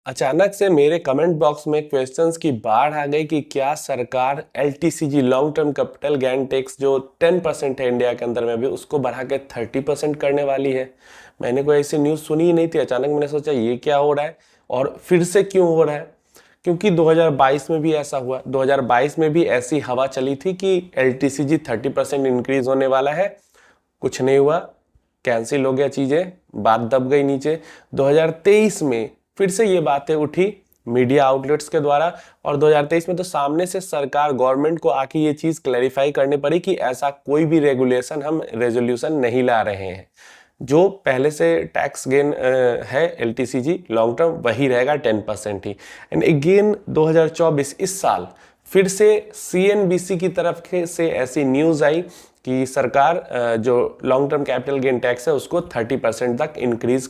अचानक से मेरे कमेंट बॉक्स में क्वेश्चंस की बाढ़ आ गई कि क्या सरकार LTCG long term capital gain tax जो 10% है इंडिया के अंदर में भी उसको बढ़ा के 30% करने वाली है। मैंने कोई ऐसी न्यूज़ सुनी ही नहीं थी। अचानक मैंने सोचा ये क्या हो रहा है और फिर से क्यों हो रहा है, क्योंकि 2022 में भी ऐसा हुआ। 2022 में भी ऐसी हवा चली थी कि एलटीसीजी 30% इंक्रीज होने वाला है, कुछ नहीं हुआ, कैंसिल हो गया, चीज़ें बात दब गई नीचे। 2023 में फिर से ये बातें उठी मीडिया आउटलेट्स के द्वारा और 2023 में तो सामने से सरकार गवर्नमेंट को आके ये चीज़ क्लैरिफाई करनी पड़ी कि ऐसा कोई भी रेगुलेशन हम रेजोल्यूशन नहीं ला रहे हैं। जो पहले से टैक्स गेन है एलटीसीजी लॉन्ग टर्म वही रहेगा 10% ही। एंड अगेन 2024 इस साल फिर से सीएनबीसी की तरफ से ऐसी न्यूज़ आई कि सरकार जो long term capital gain tax है उसको 30% तक इंक्रीज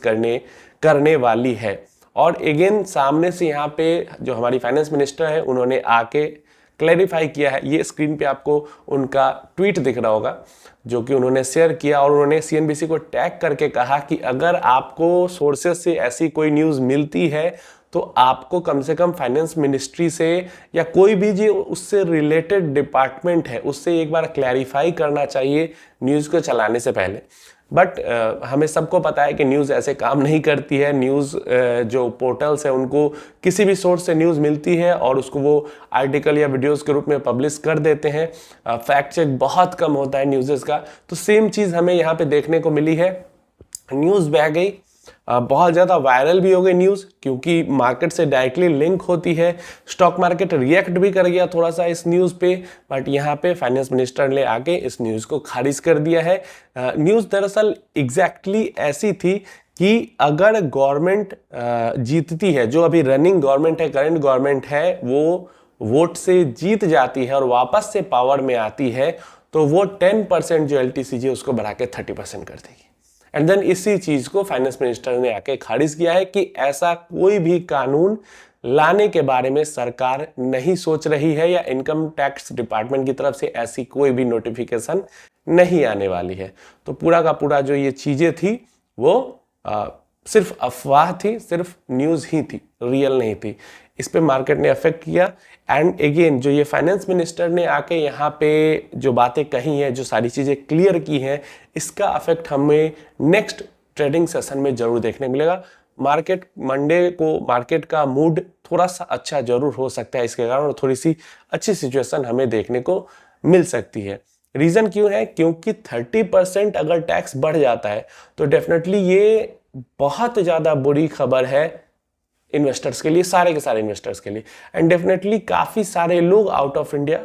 करने वाली है। और अगेन सामने से यहाँ पे जो हमारी फाइनेंस मिनिस्टर है उन्होंने आके क्लैरिफाई किया है। ये स्क्रीन पे आपको उनका ट्वीट दिख रहा होगा जो कि उन्होंने शेयर किया और उन्होंने सीएनबीसी को टैग करके कहा कि अगर आपको सोर्सेस से ऐसी कोई न्यूज़ मिलती है तो आपको कम से कम फाइनेंस मिनिस्ट्री से या कोई भी जो उससे रिलेटेड डिपार्टमेंट है उससे एक बार क्लैरिफाई करना चाहिए न्यूज़ को चलाने से पहले। बट हमें सबको पता है कि न्यूज़ ऐसे काम नहीं करती है। न्यूज़ जो पोर्टल्स है उनको किसी भी सोर्स से न्यूज़ मिलती है और उसको वो आर्टिकल या वीडियोस के रूप में पब्लिश कर देते हैं। फैक्ट चेक बहुत कम होता है न्यूज़ का। तो सेम चीज़ हमें यहाँ पे देखने को मिली है। न्यूज़ बह गई, बहुत ज़्यादा वायरल भी हो गई न्यूज़ क्योंकि मार्केट से डायरेक्टली लिंक होती है। स्टॉक मार्केट रिएक्ट भी कर गया थोड़ा सा इस न्यूज़ पे, बट यहाँ पे फाइनेंस मिनिस्टर ने आके इस न्यूज़ को खारिज कर दिया है। न्यूज़ दरअसल एग्जैक्टली ऐसी थी कि अगर गवर्नमेंट जीतती है, जो अभी रनिंग गवर्नमेंट है, करंट गवर्नमेंट है, वो वोट से जीत जाती है और वापस से पावर में आती है तो वो 10% जो एलटीसीजी उसको बढ़ा के 30% कर देगी। एंड देन इसी चीज को फाइनेंस मिनिस्टर ने आके खारिज किया है कि ऐसा कोई भी कानून लाने के बारे में सरकार नहीं सोच रही है या इनकम टैक्स डिपार्टमेंट की तरफ से ऐसी कोई भी नोटिफिकेशन नहीं आने वाली है। तो पूरा का पूरा जो ये चीजें थी वो सिर्फ अफवाह थी, सिर्फ न्यूज़ ही थी, रियल नहीं थी। इस पे मार्केट ने अफेक्ट किया। एंड अगेन जो ये फाइनेंस मिनिस्टर ने आके यहाँ पे जो बातें कही हैं, जो सारी चीज़ें क्लियर की हैं, इसका अफेक्ट हमें नेक्स्ट ट्रेडिंग सेशन में जरूर देखने मिलेगा। मार्केट मंडे को मार्केट का मूड थोड़ा सा अच्छा जरूर हो सकता है इसके कारण, और थोड़ी सी अच्छी सिचुएशन हमें देखने को मिल सकती है। रीज़न क्यों है? क्योंकि 30% अगर टैक्स बढ़ जाता है तो डेफिनेटली ये बहुत ज़्यादा बुरी खबर है इन्वेस्टर्स के लिए, सारे के सारे इन्वेस्टर्स के लिए। एंड डेफिनेटली काफ़ी सारे लोग आउट ऑफ इंडिया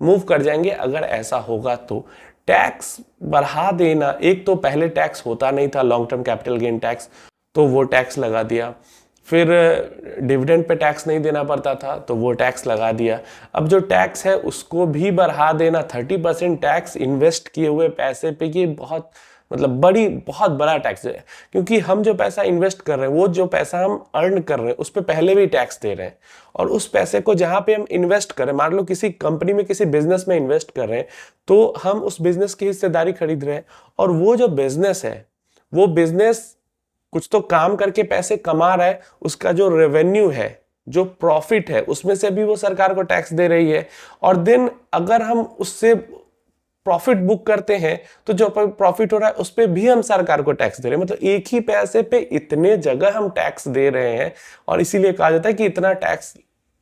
मूव कर जाएंगे अगर ऐसा होगा तो। टैक्स बढ़ा देना, एक तो पहले टैक्स होता नहीं था long term capital gain tax, तो वो टैक्स लगा दिया। फिर डिविडेंड पे टैक्स नहीं देना पड़ता था तो वो टैक्स लगा दिया। अब जो टैक्स है उसको भी बढ़ा देना, 30% टैक्स इन्वेस्ट किए हुए पैसे पे, ये बहुत बहुत बड़ा टैक्स है। क्योंकि हम जो पैसा इन्वेस्ट कर रहे हैं, वो जो पैसा हम अर्न कर रहे हैं उस पर पहले भी टैक्स दे रहे हैं। और उस पैसे को जहाँ पे हम इन्वेस्ट करें, मान लो किसी कंपनी में, किसी बिजनेस में इन्वेस्ट कर रहे हैं, तो हम उस बिजनेस की हिस्सेदारी खरीद रहे हैं। और वो जो बिजनेस है, वो बिजनेस कुछ तो काम करके पैसे कमा रहा है, उसका जो रेवेन्यू है, जो प्रॉफिट है, उसमें से भी वो सरकार को टैक्स दे रही है। और देन अगर हम उससे प्रॉफिट बुक करते हैं तो जो प्रॉफिट हो रहा है उस पर भी हम सरकार को टैक्स दे रहे हैं। मतलब एक ही पैसे पे इतने जगह हम टैक्स दे रहे हैं, और इसीलिए कहा जाता है कि इतना टैक्स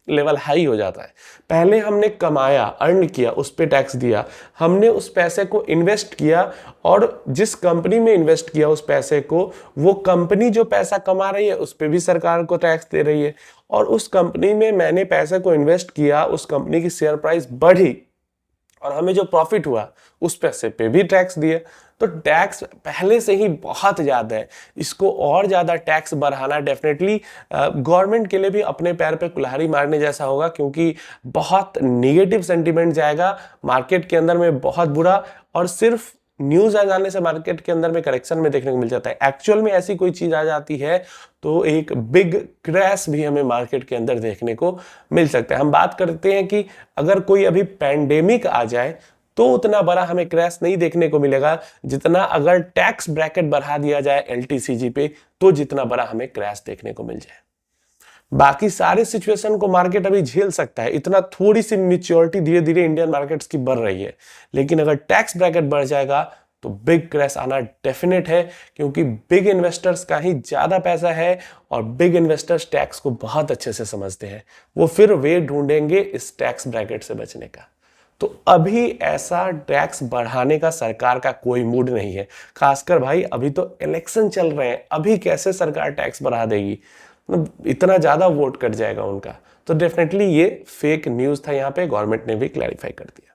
लेवल हाई हो जाता है। पहले हमने कमाया, अर्न किया, उस पर टैक्स दिया, हमने उस पैसे को इन्वेस्ट किया, और जिस कंपनी में इन्वेस्ट किया उस पैसे को, वो कंपनी जो पैसा कमा रही है उस पर भी सरकार को टैक्स दे रही है। और उस कंपनी में मैंने पैसे को इन्वेस्ट किया, उस कंपनी की शेयर प्राइस बढ़ी और हमें जो प्रॉफिट हुआ उस पैसे पे भी टैक्स दिया। तो टैक्स पहले से ही बहुत ज़्यादा है, इसको और ज़्यादा टैक्स बढ़ाना डेफिनेटली गवर्नमेंट के लिए भी अपने पैर पे कुल्हाड़ी मारने जैसा होगा, क्योंकि बहुत नेगेटिव सेंटीमेंट जाएगा मार्केट के अंदर में, बहुत बुरा। और सिर्फ न्यूज़ आ जाने से मार्केट के अंदर में करेक्शन में देखने को मिल जाता है। एक्चुअल में ऐसी कोई चीज़ आ जाती है तो एक बिग क्रैश भी हमें मार्केट के अंदर देखने को मिल सकता है। हम बात करते हैं कि अगर कोई अभी पैंडेमिक आ जाए तो उतना बड़ा हमें क्रैश नहीं देखने को मिलेगा जितना अगर टैक्स ब्रैकेट बढ़ा दिया जाए एलटीसीजी पे, तो जितना बड़ा हमें क्रैश देखने को मिल जाए। बाकी सारे सिचुएशन को मार्केट अभी झेल सकता है, इतना थोड़ी सी मेच्योरिटी धीरे धीरे इंडियन मार्केट्स की बढ़ रही है। लेकिन अगर टैक्स ब्रैकेट बढ़ जाएगा तो बिग क्रैश आना डेफिनेट है, क्योंकि बिग इन्वेस्टर्स का ही ज्यादा पैसा है और बिग इन्वेस्टर्स टैक्स को बहुत अच्छे से समझते हैं। वो फिर वे ढूंढेंगे इस टैक्स ब्रैकेट से बचने का। तो अभी ऐसा टैक्स बढ़ाने का सरकार का कोई मूड नहीं है। खासकर भाई अभी तो इलेक्शन चल रहे हैं, अभी कैसे सरकार टैक्स बढ़ा देगी, मतलब इतना ज्यादा वोट कट जाएगा उनका। तो डेफिनेटली ये फेक न्यूज था, यहाँ पे गवर्नमेंट ने भी क्लैरिफाई कर दिया।